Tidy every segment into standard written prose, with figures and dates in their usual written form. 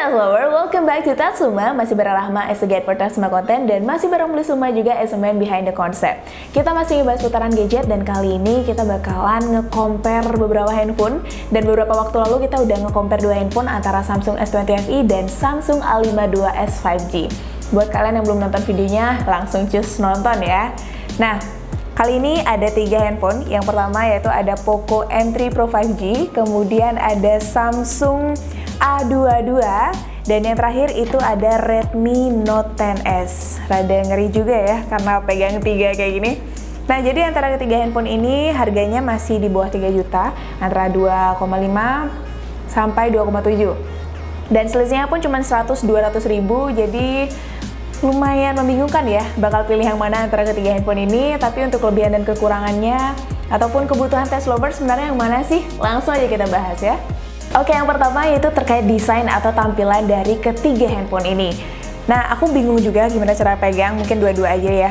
Lover, welcome back to Tatsuma. Masih bareng Rahma as a guide for Tatsuma Content dan masih bareng Suma juga as a man behind the concept. Kita masih ngebahas putaran gadget dan kali ini kita bakalan nge-compare beberapa handphone. Dan beberapa waktu lalu kita udah nge-compare dua handphone antara Samsung S20 FE dan Samsung A52s 5G. Buat kalian yang belum nonton videonya, langsung cus nonton ya. Nah, kali ini ada 3 handphone. Yang pertama yaitu ada Poco M3 Pro 5G, kemudian ada Samsung A22, dan yang terakhir itu ada Redmi Note 10s. Rada ngeri juga ya karena pegang 3 kayak gini. Nah, jadi antara ketiga handphone ini harganya masih di bawah 3 juta, antara 2,5 sampai 2,7. Dan selisihnya pun cuma 100-200 ribu, jadi lumayan membingungkan ya bakal pilih yang mana antara ketiga handphone ini. Tapi untuk kelebihan dan kekurangannya ataupun kebutuhan test lover sebenarnya yang mana sih? Langsung aja kita bahas ya. Oke, yang pertama yaitu terkait desain atau tampilan dari ketiga handphone ini. Nah, aku bingung juga gimana cara pegang, mungkin dua-dua aja ya.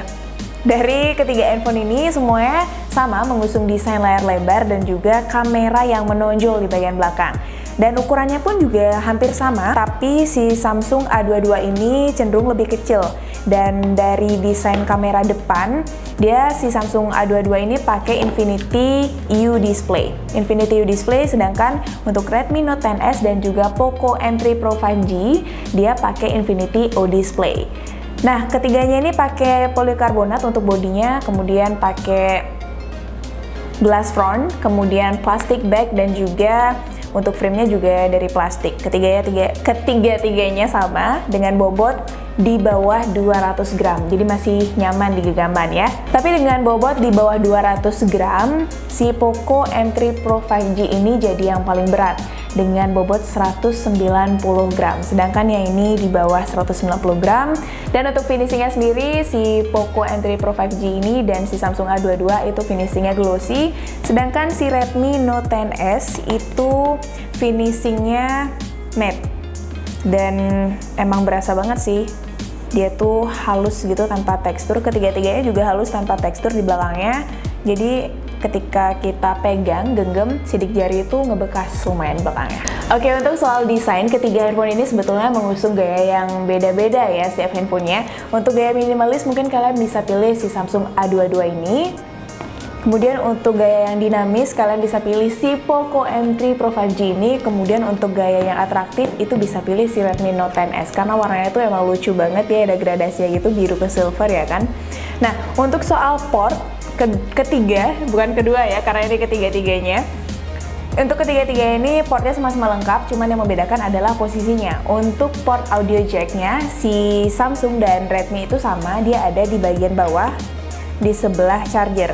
Dari ketiga handphone ini semuanya sama mengusung desain layar lebar dan juga kamera yang menonjol di bagian belakang. Dan ukurannya pun juga hampir sama, tapi si Samsung A22 ini cenderung lebih kecil. Dan dari desain kamera depan, si Samsung A22 ini pakai Infinity U display. Infinity U display, sedangkan untuk Redmi Note 10s dan juga Poco M3 Pro 5G, dia pakai Infinity O display. Nah, ketiganya ini pakai polikarbonat untuk bodinya, kemudian pakai glass front, kemudian plastic back, dan juga untuk frame-nya juga dari plastik. Ketiga-tiganya sama dengan bobot di bawah 200 gram. Jadi masih nyaman di genggaman ya. Tapi dengan bobot di bawah 200 gram, si Poco M3 Pro 5G ini jadi yang paling berat dengan bobot 190 gram. Sedangkan yang ini di bawah 190 gram. Dan untuk finishingnya sendiri, si Poco M3 Pro 5G ini dan si Samsung A22 itu finishingnya glossy. Sedangkan si Redmi Note 10s itu finishingnya matte. Dan emang berasa banget sih, dia tuh halus gitu tanpa tekstur. Ketiga-tiganya juga halus tanpa tekstur di belakangnya. Jadi ketika kita pegang, genggam, sidik jari itu ngebekas lumayan belakangnya. Oke, untuk soal desain, ketiga handphone ini sebetulnya mengusung gaya yang beda-beda ya setiap handphonenya. Untuk gaya minimalis mungkin kalian bisa pilih si Samsung A22 ini. Kemudian untuk gaya yang dinamis, kalian bisa pilih si Poco M3 Pro 5G ini. Kemudian untuk gaya yang atraktif, itu bisa pilih si Redmi Note 10s. Karena warnanya tuh emang lucu banget ya, ada gradasinya gitu, biru ke silver ya kan. Nah, untuk soal port, ketiga, bukan kedua ya, karena ini ketiga-tiganya. Untuk ketiga-tiga ini portnya sama-sama lengkap, cuman yang membedakan adalah posisinya. Untuk port audio jack-nya, si Samsung dan Redmi itu sama, dia ada di bagian bawah, di sebelah charger.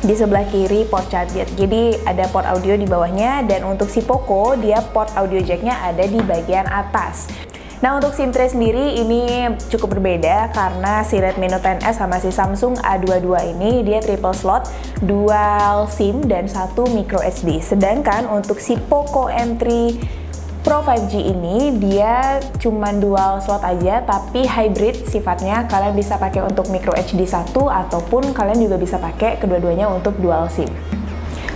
Di sebelah kiri port charger, jadi ada port audio di bawahnya. Dan untuk si Poco, dia port audio jack-nya ada di bagian atas. Nah, untuk SIM tray sendiri ini cukup berbeda karena si Redmi Note 10s sama si Samsung A22 ini dia triple slot, dual SIM dan 1 micro SD. Sedangkan untuk si Poco M3 Pro 5G ini dia cuman dual slot aja, tapi hybrid sifatnya. Kalian bisa pakai untuk micro HD 1 ataupun kalian juga bisa pakai kedua-duanya untuk dual SIM.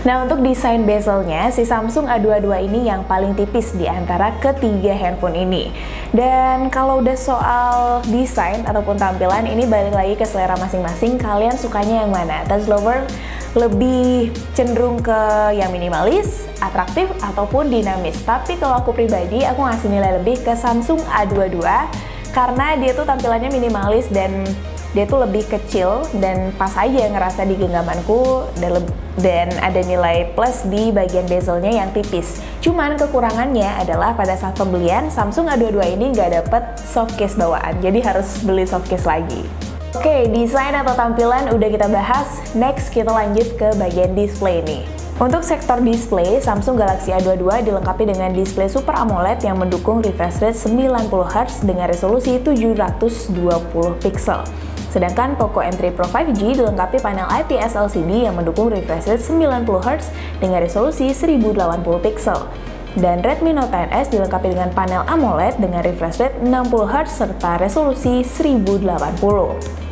Nah, untuk desain bezelnya, si Samsung A22 ini yang paling tipis di antara ketiga handphone ini. Dan kalau udah soal desain ataupun tampilan, ini balik lagi ke selera masing-masing. Kalian sukanya yang mana? Touch lover lebih cenderung ke yang minimalis, atraktif, ataupun dinamis. Tapi kalau aku pribadi, aku ngasih nilai lebih ke Samsung A22 karena dia tuh tampilannya minimalis dan dia tuh lebih kecil dan pas aja ngerasa di genggamanku, dan ada nilai plus di bagian bezelnya yang tipis. Cuman kekurangannya adalah pada saat pembelian Samsung A22 ini nggak dapet soft case bawaan, jadi harus beli soft case lagi. Oke, desain atau tampilan udah kita bahas, next kita lanjut ke bagian display nih. Untuk sektor display, Samsung Galaxy A22 dilengkapi dengan display Super AMOLED yang mendukung refresh rate 90Hz dengan resolusi 720 pixel. Sedangkan Poco M3 Pro 5G dilengkapi panel IPS LCD yang mendukung refresh rate 90Hz dengan resolusi 1080 pixel. Dan Redmi Note 10s dilengkapi dengan panel AMOLED dengan refresh rate 60Hz serta resolusi 1080.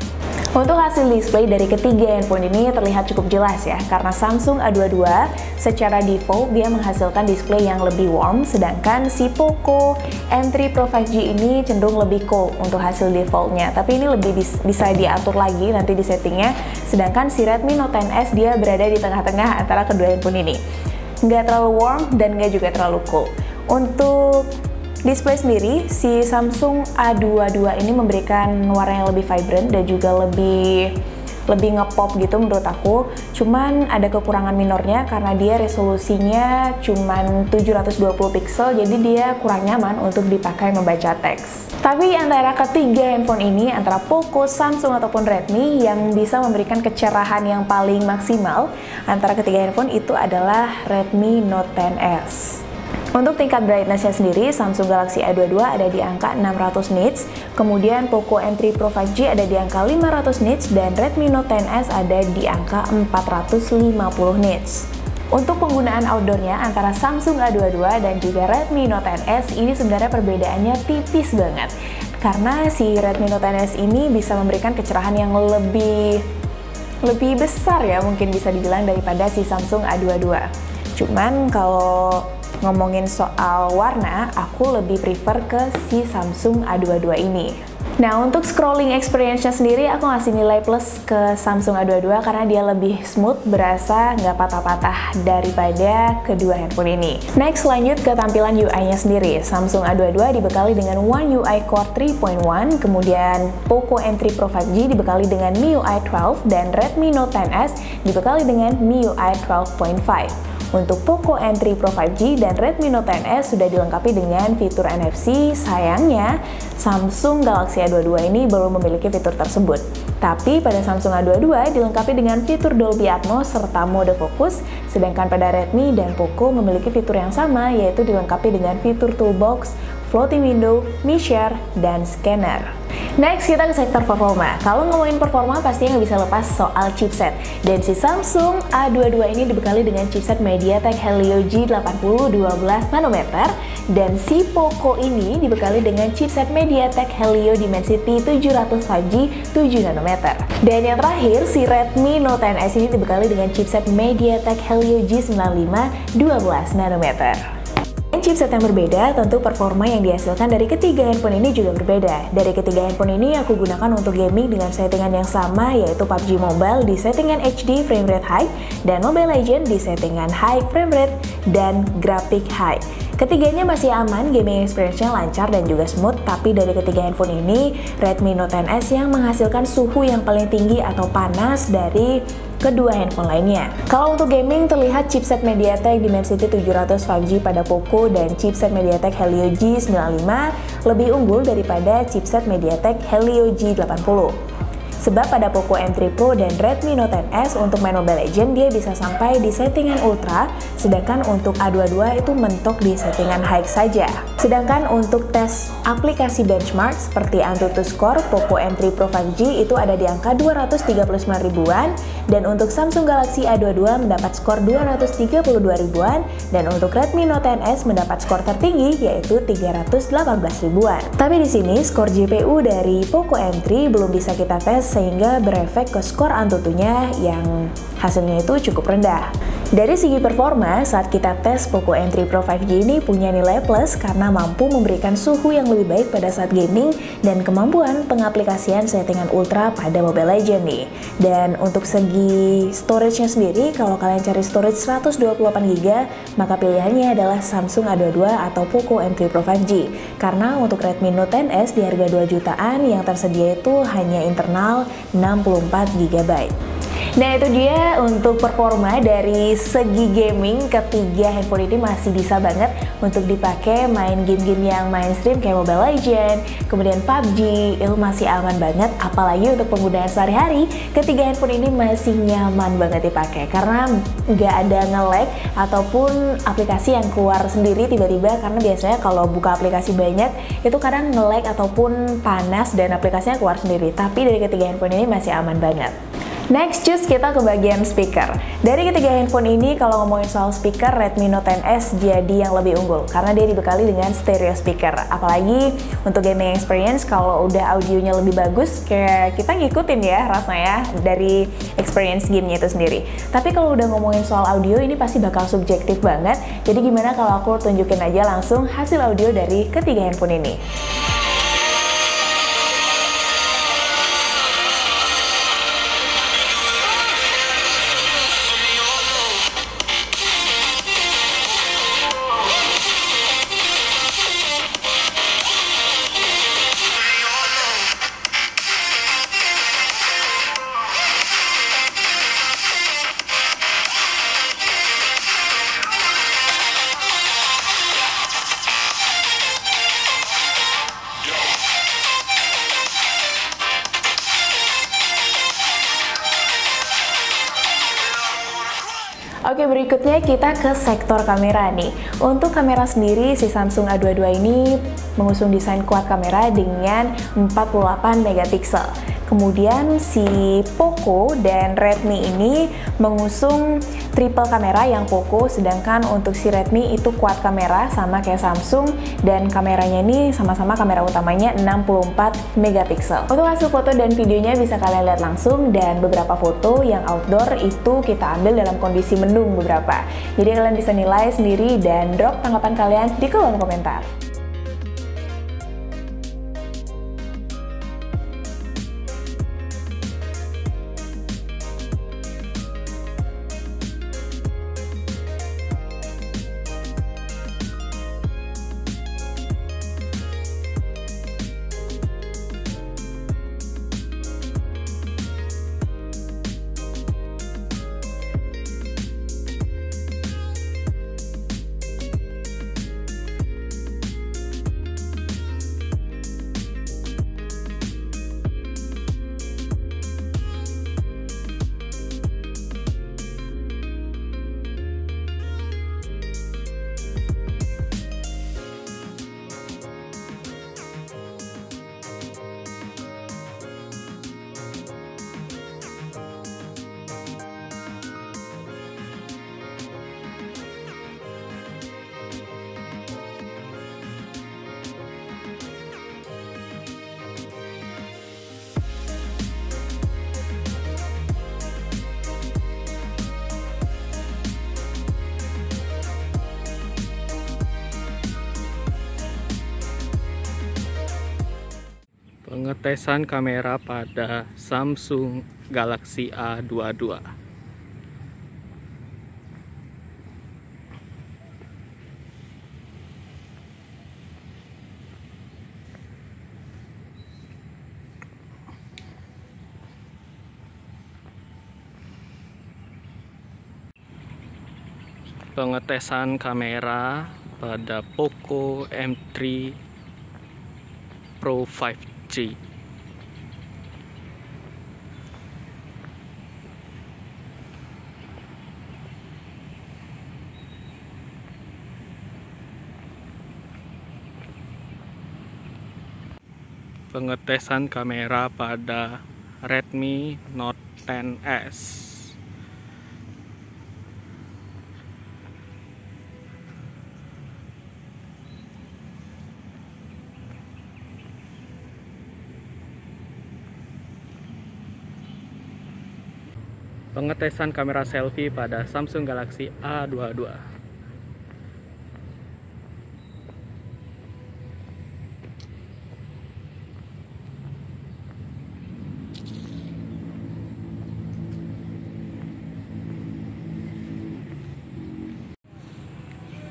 Untuk hasil display dari ketiga handphone ini terlihat cukup jelas ya, karena Samsung A22 secara default dia menghasilkan display yang lebih warm, sedangkan si Poco M3 Pro 5G ini cenderung lebih cool untuk hasil defaultnya. Tapi ini lebih bisa diatur lagi nanti di settingnya, sedangkan si Redmi Note 10S dia berada di tengah-tengah antara kedua handphone ini. Nggak terlalu warm dan nggak juga terlalu cool. Untuk display sendiri, si Samsung A22 ini memberikan warna yang lebih vibrant dan juga lebih ngepop gitu menurut aku. Cuman ada kekurangan minornya karena dia resolusinya cuman 720 pixel, jadi dia kurang nyaman untuk dipakai membaca teks. Tapi antara ketiga handphone ini, antara Poco, Samsung ataupun Redmi, yang bisa memberikan kecerahan yang paling maksimal antara ketiga handphone itu adalah Redmi Note 10S. Untuk tingkat brightness-nya sendiri, Samsung Galaxy A22 ada di angka 600 nits, kemudian Poco M3 Pro 5G ada di angka 500 nits, dan Redmi Note 10S ada di angka 450 nits. Untuk penggunaan outdoornya antara Samsung A22 dan juga Redmi Note 10S ini sebenarnya perbedaannya tipis banget, karena si Redmi Note 10S ini bisa memberikan kecerahan yang lebih besar ya, mungkin bisa dibilang, daripada si Samsung A22. Cuman kalau ngomongin soal warna, aku lebih prefer ke si Samsung A22 ini. Nah, untuk scrolling experience-nya sendiri, aku ngasih nilai plus ke Samsung A22 karena dia lebih smooth, berasa nggak patah-patah daripada kedua handphone ini. Next, lanjut ke tampilan UI-nya sendiri. Samsung A22 dibekali dengan One UI Core 3.1, kemudian Poco M3 Pro 5G dibekali dengan MIUI 12, dan Redmi Note 10S dibekali dengan MIUI 12.5. Untuk Poco M3 Pro 5G dan Redmi Note 10S sudah dilengkapi dengan fitur NFC. Sayangnya, Samsung Galaxy A22 ini belum memiliki fitur tersebut. Tapi pada Samsung A22 dilengkapi dengan fitur Dolby Atmos serta mode fokus, sedangkan pada Redmi dan Poco memiliki fitur yang sama, yaitu dilengkapi dengan fitur Toolbox, Floating Window, Mi Share, dan Scanner. Next, kita ke sektor performa. Kalau ngomongin performa, pastinya nggak bisa lepas soal chipset. Dan si Samsung A22 ini dibekali dengan chipset MediaTek Helio G80 12 nanometer, dan si Poco ini dibekali dengan chipset MediaTek Helio Dimensity 700 5G 7 nanometer. Dan yang terakhir, si Redmi Note 10S ini dibekali dengan chipset MediaTek Helio G95 12 nanometer. Chipset yang berbeda, tentu performa yang dihasilkan dari ketiga handphone ini juga berbeda. Dari ketiga handphone ini aku gunakan untuk gaming dengan settingan yang sama, yaitu PUBG Mobile di settingan HD frame rate high, dan Mobile Legends di settingan high frame rate dan grafik high. Ketiganya masih aman, gaming experience-nya lancar dan juga smooth, tapi dari ketiga handphone ini, Redmi Note 10S yang menghasilkan suhu yang paling tinggi atau panas dari kedua handphone lainnya. Kalau untuk gaming, terlihat chipset MediaTek Dimensity 700 5G pada Poco dan chipset MediaTek Helio G95 lebih unggul daripada chipset MediaTek Helio G80. Sebab pada Poco M3 Pro dan Redmi Note 10S untuk main Mobile Legends dia bisa sampai di settingan Ultra, sedangkan untuk A22 itu mentok di settingan High saja. Sedangkan untuk tes aplikasi benchmark seperti AnTuTu Score, Poco M3 Pro 5G itu ada di angka 239 ribuan, dan untuk Samsung Galaxy A22 mendapat skor 232 ribuan, dan untuk Redmi Note 10S mendapat skor tertinggi yaitu 318 ribuan. Tapi di sini skor GPU dari Poco M3 belum bisa kita tes, sehingga berefek ke skor AnTuTu-nya yang hasilnya itu cukup rendah. Dari segi performa, saat kita tes Poco M3 Pro 5G ini punya nilai plus karena mampu memberikan suhu yang lebih baik pada saat gaming dan kemampuan pengaplikasian settingan ultra pada Mobile Legends nih. Dan untuk segi storage-nya sendiri, kalau kalian cari storage 128GB, maka pilihannya adalah Samsung A22 atau Poco M3 Pro 5G. Karena untuk Redmi Note 10S di harga 2 jutaan yang tersedia itu hanya internal 64GB. Nah, itu dia untuk performa dari segi gaming. Ketiga handphone ini masih bisa banget untuk dipakai main game-game yang mainstream kayak Mobile Legends, kemudian PUBG, itu masih aman banget. Apalagi untuk penggunaan sehari-hari, ketiga handphone ini masih nyaman banget dipakai karena nggak ada nge-lag ataupun aplikasi yang keluar sendiri tiba-tiba, karena biasanya kalau buka aplikasi banyak itu kadang nge-lag ataupun panas dan aplikasinya keluar sendiri. Tapi dari ketiga handphone ini masih aman banget. Next, cus kita ke bagian speaker. Dari ketiga handphone ini, kalau ngomongin soal speaker, Redmi Note 10S jadi yang lebih unggul karena dia dibekali dengan stereo speaker. Apalagi untuk gaming experience, kalau udah audionya lebih bagus, kayak kita ngikutin ya rasanya dari experience gamenya itu sendiri. Tapi kalau udah ngomongin soal audio, ini pasti bakal subjektif banget. Jadi gimana kalau aku tunjukin aja langsung hasil audio dari ketiga handphone ini. Oke, berikutnya kita ke sektor kamera nih. Untuk kamera sendiri, si Samsung A22 ini mengusung desain quad kamera dengan 48 megapiksel. Kemudian si Poco dan Redmi ini mengusung triple kamera yang Poco, sedangkan untuk si Redmi itu quad kamera sama kayak Samsung, dan kameranya ini sama-sama kamera utamanya 64 megapiksel. Untuk hasil foto dan videonya bisa kalian lihat langsung, dan beberapa foto yang outdoor itu kita ambil dalam kondisi mendung beberapa. Jadi kalian bisa nilai sendiri dan drop tanggapan kalian di kolom komentar. Pengetesan kamera pada Samsung Galaxy A22. Pengetesan kamera pada Poco M3 Pro 5G. Pengetesan kamera pada Redmi Note 10S. Pengetesan kamera selfie pada Samsung Galaxy A22.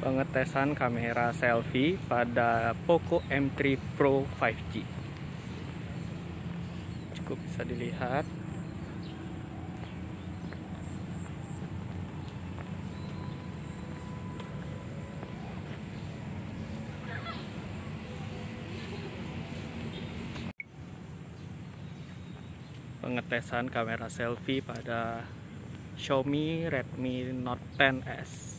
Pengetesan kamera selfie pada Poco M3 Pro 5G. Cukup bisa dilihat. Pengetesan kamera selfie pada Xiaomi Redmi Note 10S.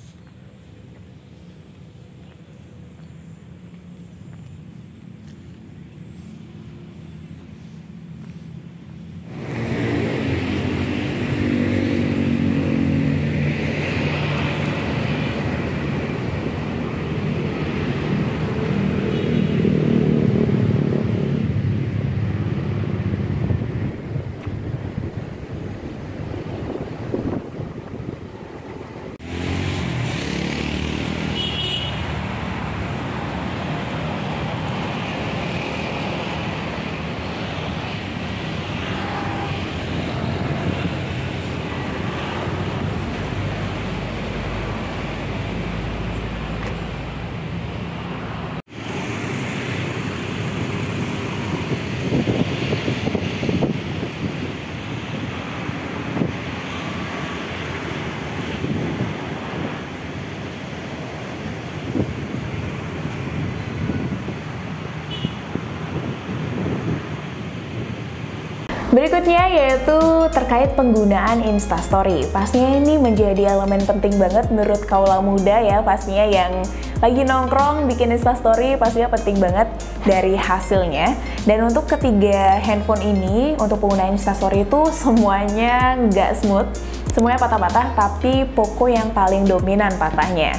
Berikutnya yaitu terkait penggunaan Instastory. Pastinya ini menjadi elemen penting banget menurut kaula muda ya, pastinya yang lagi nongkrong bikin Instastory pastinya penting banget dari hasilnya. Dan untuk ketiga handphone ini, untuk penggunaan Instastory itu semuanya nggak smooth, semuanya patah-patah, tapi Poco yang paling dominan patahnya.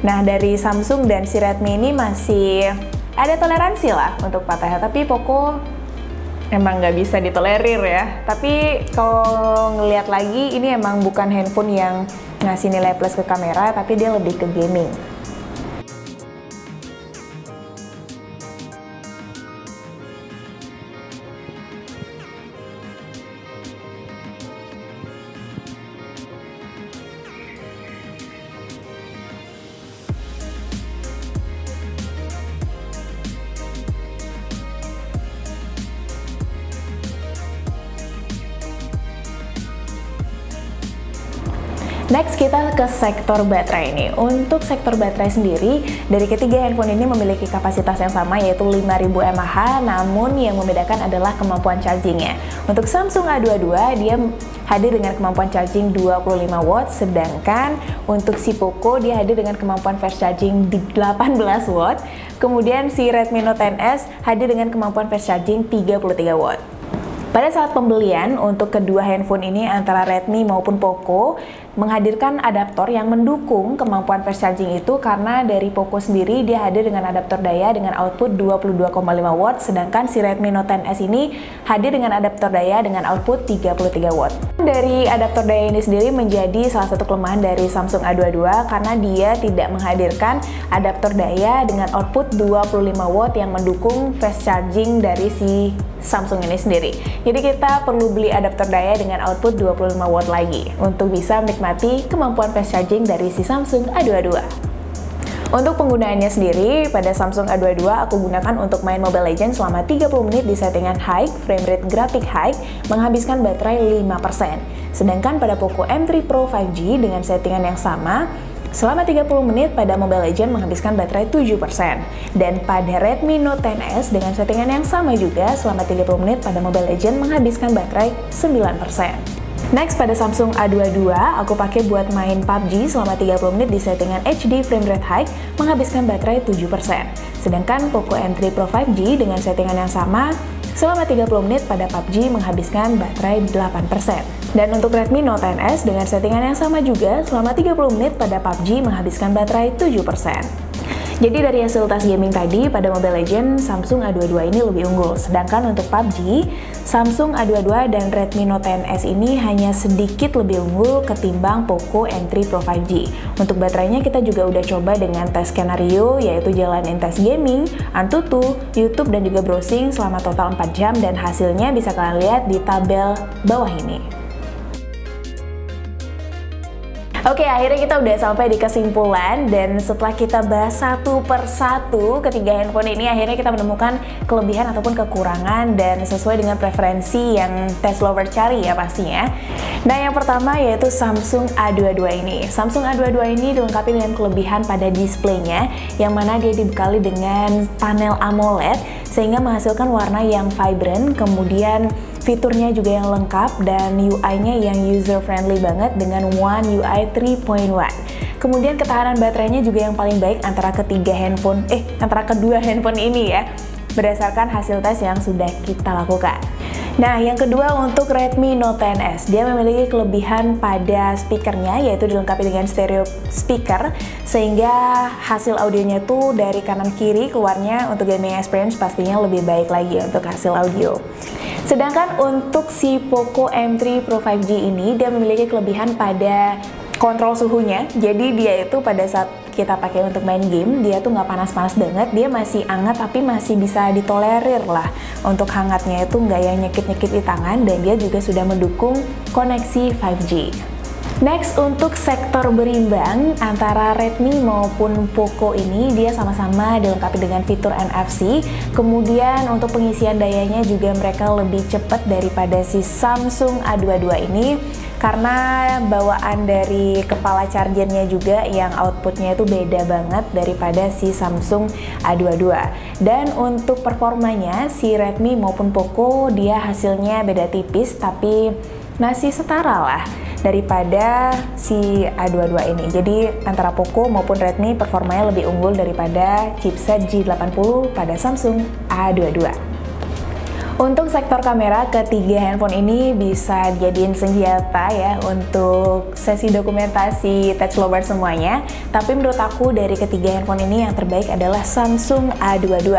Nah, dari Samsung dan si Redmi ini masih ada toleransi lah untuk patahnya, tapi Poco emang nggak bisa ditolerir ya. Tapi kalau ngelihat lagi, ini emang bukan handphone yang ngasih nilai plus ke kamera, tapi dia lebih ke gaming. Next kita ke sektor baterai ini. Untuk sektor baterai sendiri, dari ketiga handphone ini memiliki kapasitas yang sama yaitu 5000 mAh, namun yang membedakan adalah kemampuan chargingnya. Untuk Samsung A22 dia hadir dengan kemampuan charging 25 watt, sedangkan untuk si Poco dia hadir dengan kemampuan fast charging 18 watt. Kemudian si Redmi Note 10s hadir dengan kemampuan fast charging 33 watt. Pada saat pembelian untuk kedua handphone ini antara Redmi maupun Poco menghadirkan adaptor yang mendukung kemampuan fast charging itu, karena dari Poco sendiri dia hadir dengan adaptor daya dengan output 22,5 watt, sedangkan si Redmi Note 10s ini hadir dengan adaptor daya dengan output 33 watt. Dari adaptor daya ini sendiri menjadi salah satu kelemahan dari Samsung A22 karena dia tidak menghadirkan adaptor daya dengan output 25 watt yang mendukung fast charging dari si Samsung ini sendiri. Jadi kita perlu beli adaptor daya dengan output 25 watt lagi untuk bisa menikmati kemampuan fast charging dari si Samsung A22. Untuk penggunaannya sendiri, pada Samsung A22 aku gunakan untuk main Mobile Legends selama 30 menit di settingan high, frame rate grafik high, menghabiskan baterai 5%. Sedangkan pada Poco M3 Pro 5G dengan settingan yang sama, selama 30 menit pada Mobile Legends menghabiskan baterai 7%. Dan pada Redmi Note 10s dengan settingan yang sama juga, selama 30 menit pada Mobile Legends menghabiskan baterai 9%. Next, pada Samsung A22 aku pakai buat main PUBG selama 30 menit di settingan HD frame rate high, menghabiskan baterai 7%. Sedangkan Poco M3 Pro 5G dengan settingan yang sama, selama 30 menit pada PUBG menghabiskan baterai 8%. Dan untuk Redmi Note 10s dengan settingan yang sama juga, selama 30 menit pada PUBG menghabiskan baterai 7%. Jadi dari hasil tes gaming tadi, pada Mobile Legends Samsung A22 ini lebih unggul. Sedangkan untuk PUBG, Samsung A22 dan Redmi Note 10s ini hanya sedikit lebih unggul ketimbang Poco M3 Pro 5G. Untuk baterainya kita juga udah coba dengan tes skenario, yaitu jalanin tes gaming, Antutu, YouTube, dan juga browsing selama total 4 jam, dan hasilnya bisa kalian lihat di tabel bawah ini. Oke, akhirnya kita udah sampai di kesimpulan, dan setelah kita bahas satu persatu ketiga handphone ini, akhirnya kita menemukan kelebihan ataupun kekurangan dan sesuai dengan preferensi yang test lover cari ya pastinya. Nah, yang pertama yaitu Samsung A22 ini. Samsung A22 ini dilengkapi dengan kelebihan pada displaynya, yang mana dia dibekali dengan panel AMOLED sehingga menghasilkan warna yang vibrant, kemudian fiturnya juga yang lengkap, dan UI-nya yang user-friendly banget dengan One UI 3.1. Kemudian ketahanan baterainya juga yang paling baik antara kedua handphone ini ya, berdasarkan hasil tes yang sudah kita lakukan. Nah, yang kedua untuk Redmi Note 10s, dia memiliki kelebihan pada speakernya, yaitu dilengkapi dengan stereo speaker, sehingga hasil audionya tuh dari kanan kiri keluarnya untuk gaming experience pastinya lebih baik lagi untuk hasil audio. Sedangkan untuk si Poco M3 Pro 5G ini, dia memiliki kelebihan pada kontrol suhunya. Jadi dia itu pada saat kita pakai untuk main game, dia tuh nggak panas-panas banget, dia masih hangat tapi masih bisa ditolerir lah. Untuk hangatnya itu nggak yang nyekit-nyekit di tangan, dan dia juga sudah mendukung koneksi 5G. Next, untuk sektor berimbang antara Redmi maupun Poco ini, dia sama-sama dilengkapi dengan fitur NFC. Kemudian untuk pengisian dayanya juga mereka lebih cepat daripada si Samsung A22 ini, karena bawaan dari kepala chargernya juga yang outputnya itu beda banget daripada si Samsung A22. Dan untuk performanya, si Redmi maupun Poco dia hasilnya beda tipis, tapi masih setara lah daripada si A22 ini. Jadi antara Poco maupun Redmi performanya lebih unggul daripada chipset G80 pada Samsung A22. Untuk sektor kamera, ketiga handphone ini bisa dijadiin senjata ya untuk sesi dokumentasi touch lover semuanya. Tapi menurut aku dari ketiga handphone ini yang terbaik adalah Samsung A22.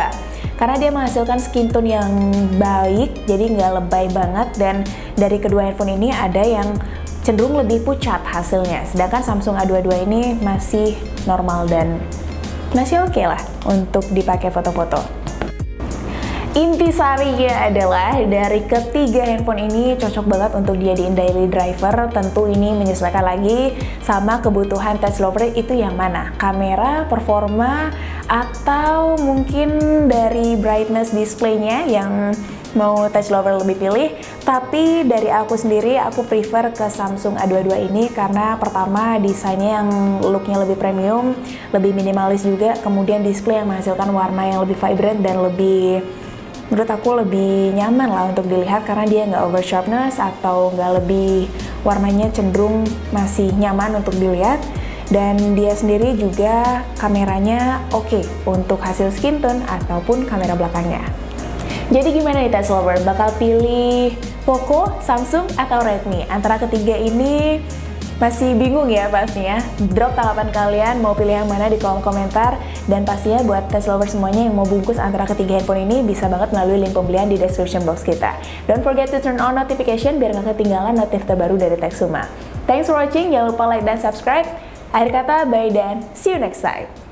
Karena dia menghasilkan skin tone yang baik, jadi nggak lebay banget. Dan dari kedua handphone ini ada yang cenderung lebih pucat hasilnya. Sedangkan Samsung A22 ini masih normal dan masih oke lah untuk dipakai foto-foto. Intisarinya adalah dari ketiga handphone ini cocok banget untuk dijadiin daily driver. Tentu ini menyesuaikan lagi sama kebutuhan touch lover itu yang mana, kamera, performa, atau mungkin dari brightness displaynya yang mau touch lover lebih pilih. Tapi dari aku sendiri, aku prefer ke Samsung A22 ini karena pertama desainnya yang looknya lebih premium, lebih minimalis juga, kemudian display yang menghasilkan warna yang lebih vibrant dan lebih, menurut aku lebih nyaman lah untuk dilihat karena dia nggak over sharpness atau nggak lebih, warnanya cenderung masih nyaman untuk dilihat. Dan dia sendiri juga kameranya oke untuk hasil skin tone ataupun kamera belakangnya. Jadi gimana nih touch lover? Bakal pilih Poco, Samsung, atau Redmi? Antara ketiga ini masih bingung ya pastinya. Drop tanggapan kalian mau pilih yang mana di kolom komentar. Dan pastinya buat touch lover semuanya yang mau bungkus antara ketiga handphone ini bisa banget melalui link pembelian di description box kita. Don't forget to turn on notification biar gak ketinggalan notif terbaru dari Techsuma. Thanks for watching, jangan lupa like dan subscribe. Akhir kata, bye dan see you next time.